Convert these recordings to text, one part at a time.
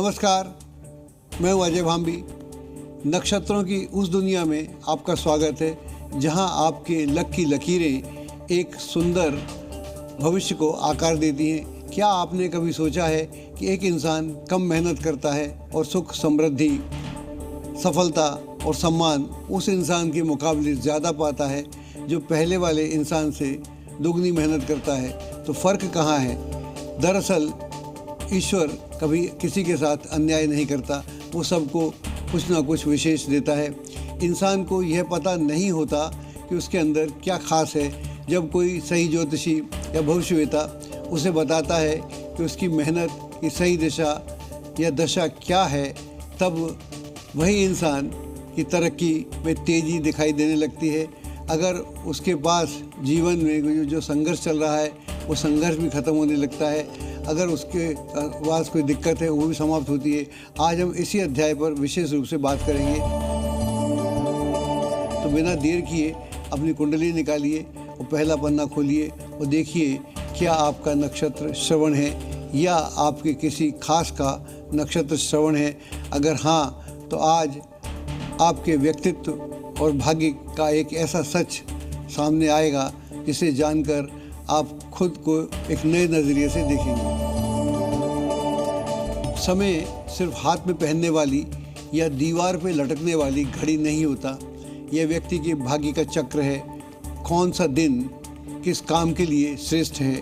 नमस्कार, मैं हूं अजय भांबी। नक्षत्रों की उस दुनिया में आपका स्वागत है जहां आपके लक की लकीरें एक सुंदर भविष्य को आकार देती हैं। क्या आपने कभी सोचा है कि एक इंसान कम मेहनत करता है और सुख, समृद्धि, सफलता और सम्मान उस इंसान के मुकाबले ज़्यादा पाता है जो पहले वाले इंसान से दुगनी मेहनत करता है? तो फ़र्क कहाँ है? दरअसल ईश्वर कभी किसी के साथ अन्याय नहीं करता, वो सबको कुछ ना कुछ विशेष देता है। इंसान को यह पता नहीं होता कि उसके अंदर क्या खास है। जब कोई सही ज्योतिषी या भविष्यवेता उसे बताता है कि उसकी मेहनत की सही दिशा या दशा क्या है, तब वही इंसान की तरक्की में तेज़ी दिखाई देने लगती है। अगर उसके पास जीवन में जो संघर्ष चल रहा है वो संघर्ष भी ख़त्म होने लगता है। अगर उसके पास कोई दिक्कत है वो भी समाप्त होती है। आज हम इसी अध्याय पर विशेष रूप से बात करेंगे। तो बिना देर किए अपनी कुंडली निकालिए और पहला पन्ना खोलिए और देखिए क्या आपका नक्षत्र श्रवण है या आपके किसी खास का नक्षत्र श्रवण है। अगर हाँ, तो आज आपके व्यक्तित्व और भाग्य का एक ऐसा सच सामने आएगा जिसे जानकर आप खुद को एक नए नज़रिए से देखेंगे। समय सिर्फ हाथ में पहनने वाली या दीवार पे लटकने वाली घड़ी नहीं होता। यह व्यक्ति के भाग्य का चक्र है। कौन सा दिन किस काम के लिए श्रेष्ठ है,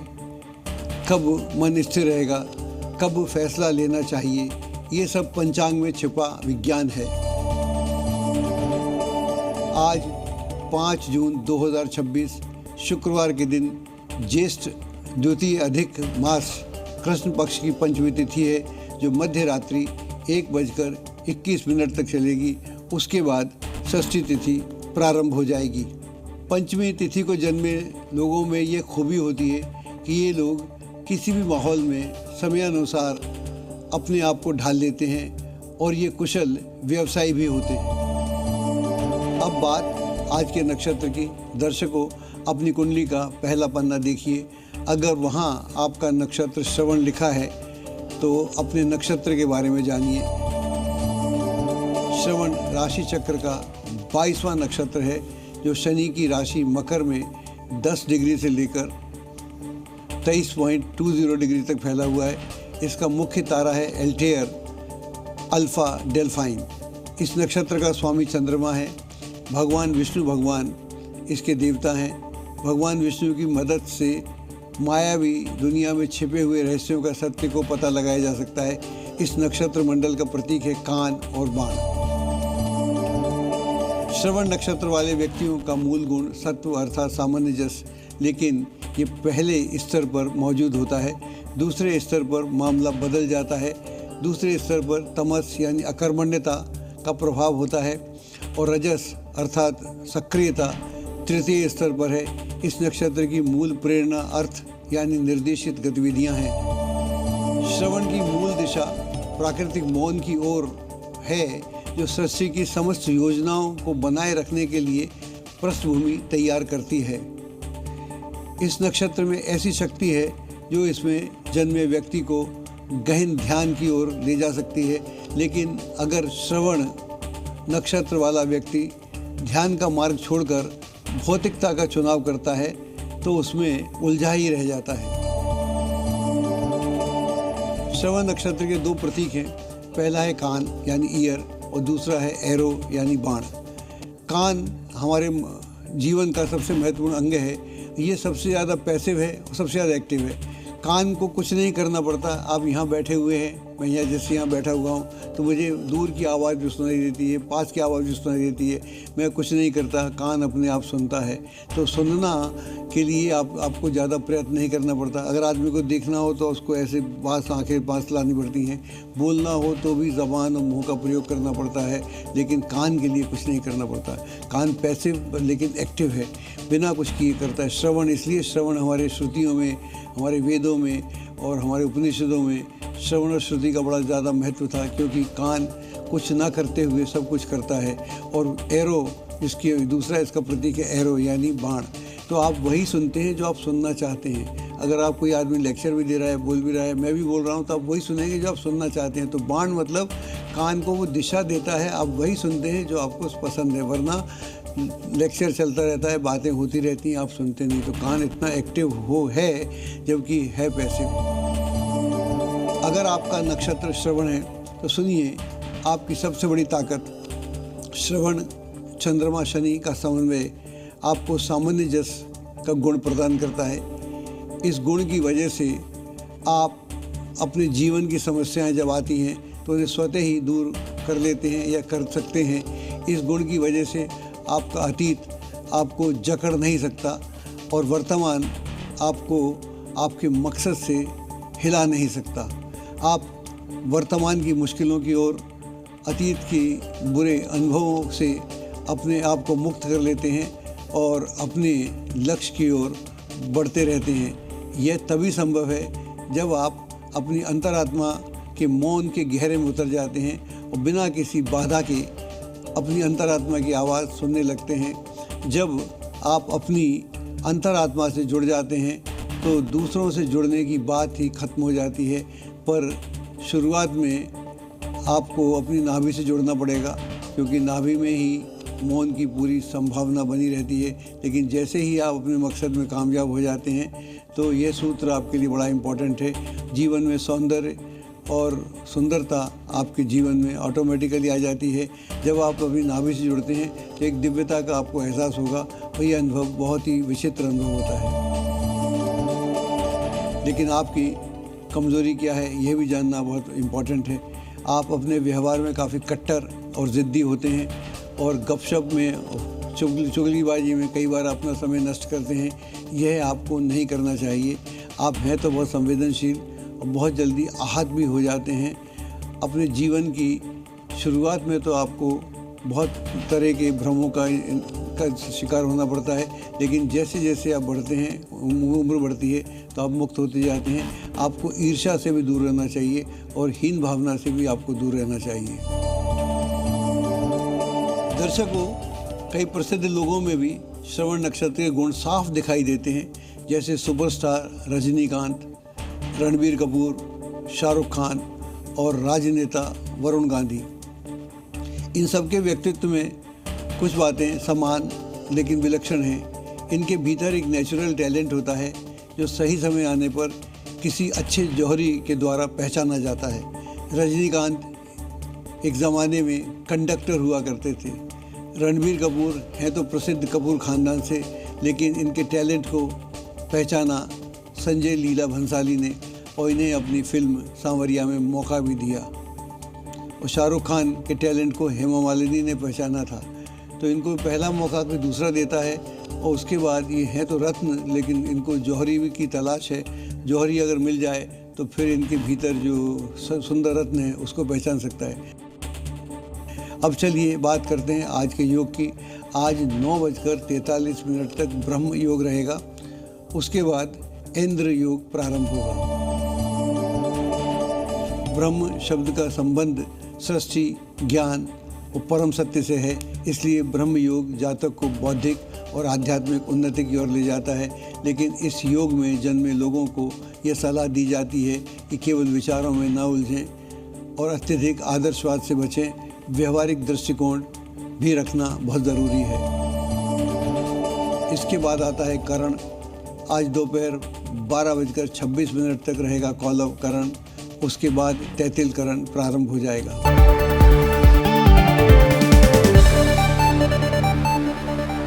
कब मन स्थिर रहेगा, कब फैसला लेना चाहिए, ये सब पंचांग में छिपा विज्ञान है। आज 5 जून 2026 शुक्रवार के दिन ज्येष्ठ द्वितीय अधिक मास कृष्ण पक्ष की पंचमी तिथि है जो मध्य रात्रि 1:21 तक चलेगी। उसके बाद षष्ठी तिथि प्रारंभ हो जाएगी। पंचमी तिथि को जन्मे लोगों में ये खूबी होती है कि ये लोग किसी भी माहौल में समयानुसार अपने आप को ढाल लेते हैं और ये कुशल व्यवसायी भी होते हैं। अब बात आज के नक्षत्र की। दर्शकों, अपनी कुंडली का पहला पन्ना देखिए। अगर वहाँ आपका नक्षत्र श्रवण लिखा है तो अपने नक्षत्र के बारे में जानिए। श्रवण राशि चक्र का 22वां नक्षत्र है जो शनि की राशि मकर में 10 डिग्री से लेकर 23.20 डिग्री तक फैला हुआ है। इसका मुख्य तारा है एल्टेयर अल्फा डेल्फाइन। इस नक्षत्र का स्वामी चंद्रमा है। भगवान विष्णु भगवान इसके देवता हैं। भगवान विष्णु की मदद से मायावी दुनिया में छिपे हुए रहस्यों का सत्य को पता लगाया जा सकता है। इस नक्षत्र मंडल का प्रतीक है कान और बाण। श्रवण नक्षत्र वाले व्यक्तियों का मूल गुण सत्व अर्थात सामान्य जस, लेकिन ये पहले स्तर पर मौजूद होता है। दूसरे स्तर पर मामला बदल जाता है। दूसरे स्तर पर तमस यानी अकर्मण्यता का प्रभाव होता है और रजस अर्थात सक्रियता तृतीय स्तर पर है। इस नक्षत्र की मूल प्रेरणा अर्थ यानी निर्देशित गतिविधियां हैं। श्रवण की मूल दिशा प्राकृतिक मौन की ओर है जो सृष्टि की समस्त योजनाओं को बनाए रखने के लिए पृष्ठभूमि तैयार करती है। इस नक्षत्र में ऐसी शक्ति है जो इसमें जन्मे व्यक्ति को गहन ध्यान की ओर ले जा सकती है। लेकिन अगर श्रवण नक्षत्र वाला व्यक्ति ध्यान का मार्ग छोड़कर भौतिकता का चुनाव करता है तो उसमें उलझा ही रह जाता है। श्रवण नक्षत्र के 2 प्रतीक हैं। पहला है कान यानी ईयर और दूसरा है एरो यानी बाण। कान हमारे जीवन का सबसे महत्वपूर्ण अंग है। ये सबसे ज़्यादा पैसिव है और सबसे ज़्यादा एक्टिव है। कान को कुछ नहीं करना पड़ता। आप यहाँ बैठे हुए हैं, मैं यहाँ जैसे यहाँ बैठा हुआ हूँ तो मुझे दूर की आवाज़ भी सुनाई देती है, पास की आवाज़ भी सुनाई देती है। मैं कुछ नहीं करता, कान अपने आप सुनता है। तो सुनना के लिए आपको ज़्यादा प्रयत्न नहीं करना पड़ता। अगर आदमी को देखना हो तो उसको ऐसे पास आंखें पास लानी पड़ती हैं। बोलना हो तो भी ज़बान और मुँह का प्रयोग करना पड़ता है, लेकिन कान के लिए कुछ नहीं करना पड़ता। कान पैसिव लेकिन एक्टिव है, बिना कुछ किए करता है। श्रवण, इसलिए श्रवण हमारे श्रुतियों में, हमारे वेदों में और हमारे उपनिषदों में श्रवण और श्रुति का बड़ा ज़्यादा महत्व था, क्योंकि कान कुछ ना करते हुए सब कुछ करता है। और एरो, इसकी दूसरा इसका प्रतीक है एरो यानी बाण। तो आप वही सुनते हैं जो आप सुनना चाहते हैं। अगर आप कोई आदमी लेक्चर भी दे रहा है, बोल भी रहा है, मैं भी बोल रहा हूँ, तो आप वही सुनेंगे जो आप सुनना चाहते हैं। तो बाण मतलब कान को वो दिशा देता है, आप वही सुनते हैं जो आपको पसंद है, वरना लेक्चर चलता रहता है, बातें होती रहती हैं, आप सुनते नहीं। तो कान इतना एक्टिव है जबकि है पैसिव। अगर आपका नक्षत्र श्रवण है तो सुनिए, आपकी सबसे बड़ी ताकत श्रवण चंद्रमा शनि का समन्वय आपको सामान्य जस का गुण प्रदान करता है। इस गुण की वजह से आप अपने जीवन की समस्याएं जब आती हैं तो उन्हें स्वतः ही दूर कर लेते हैं या कर सकते हैं। इस गुण की वजह से आपका अतीत आपको जकड़ नहीं सकता और वर्तमान आपको आपके मकसद से हिला नहीं सकता। आप वर्तमान की मुश्किलों की ओर, अतीत के बुरे अनुभवों से अपने आप को मुक्त कर लेते हैं और अपने लक्ष्य की ओर बढ़ते रहते हैं। यह तभी संभव है जब आप अपनी अंतरात्मा के मौन के गहरे में उतर जाते हैं और बिना किसी बाधा के अपनी अंतरात्मा की आवाज़ सुनने लगते हैं। जब आप अपनी अंतरात्मा से जुड़ जाते हैं तो दूसरों से जुड़ने की बात ही खत्म हो जाती है। पर शुरुआत में आपको अपनी नाभि से जुड़ना पड़ेगा, क्योंकि नाभि में ही मौन की पूरी संभावना बनी रहती है। लेकिन जैसे ही आप अपने मकसद में कामयाब हो जाते हैं तो ये सूत्र आपके लिए बड़ा इम्पोर्टेंट है। जीवन में सौंदर्य और सुंदरता आपके जीवन में ऑटोमेटिकली आ जाती है। जब आप अपनी नाभि से जुड़ते हैं तो एक दिव्यता का आपको एहसास होगा और ये अनुभव बहुत ही विचित्र अनुभव होता है। लेकिन आपकी कमज़ोरी क्या है, यह भी जानना बहुत इम्पोर्टेंट है। आप अपने व्यवहार में काफ़ी कट्टर और ज़िद्दी होते हैं और गपशप में, चुगलीबाजी में कई बार अपना समय नष्ट करते हैं। यह आपको नहीं करना चाहिए। आप हैं तो बहुत संवेदनशील और बहुत जल्दी आहत भी हो जाते हैं। अपने जीवन की शुरुआत में तो आपको बहुत तरह के भ्रमों का शिकार होना पड़ता है, लेकिन जैसे जैसे आप बढ़ते हैं, उम्र बढ़ती है, तो आप मुक्त होते जाते हैं। आपको ईर्ष्या से भी दूर रहना चाहिए और हीन भावना से भी आपको दूर रहना चाहिए। दर्शकों, कई प्रसिद्ध लोगों में भी श्रवण नक्षत्र के गुण साफ दिखाई देते हैं, जैसे सुपरस्टार रजनीकांत, रणबीर कपूर, शाहरुख खान और राजनेता वरुण गांधी। इन सब के व्यक्तित्व में कुछ बातें समान लेकिन विलक्षण हैं। इनके भीतर एक नेचुरल टैलेंट होता है जो सही समय आने पर किसी अच्छे जौहरी के द्वारा पहचाना जाता है। रजनीकांत एक ज़माने में कंडक्टर हुआ करते थे। रणबीर कपूर हैं तो प्रसिद्ध कपूर ख़ानदान से, लेकिन इनके टैलेंट को पहचाना संजय लीला भंसाली ने और इन्हें अपनी फिल्म सांवरिया में मौका भी दिया। और शाहरुख खान के टैलेंट को हेमा मालिनी ने पहचाना था, तो इनको पहला मौका कोई दूसरा देता है और उसके बाद ये हैं तो रत्न, लेकिन इनको जौहरी की तलाश है। जौहरी अगर मिल जाए तो फिर इनके भीतर जो सुंदर रत्न है उसको पहचान सकता है। अब चलिए बात करते हैं आज के योग की। आज 9:43 तक ब्रह्म योग रहेगा, उसके बाद इंद्र योग प्रारंभ होगा। ब्रह्म शब्द का संबंध सृष्टि, ज्ञान और परम सत्य से है, इसलिए ब्रह्म योग जातक को बौद्धिक और आध्यात्मिक उन्नति की ओर ले जाता है। लेकिन इस योग में जन्मे लोगों को यह सलाह दी जाती है कि केवल विचारों में न उलझें और अत्यधिक आदर्शवाद से बचें। व्यवहारिक दृष्टिकोण भी रखना बहुत ज़रूरी है। इसके बाद आता है करण। आज दोपहर 12:26 तक रहेगा कौलव करण, उसके बाद तैतिल करण प्रारंभ हो जाएगा।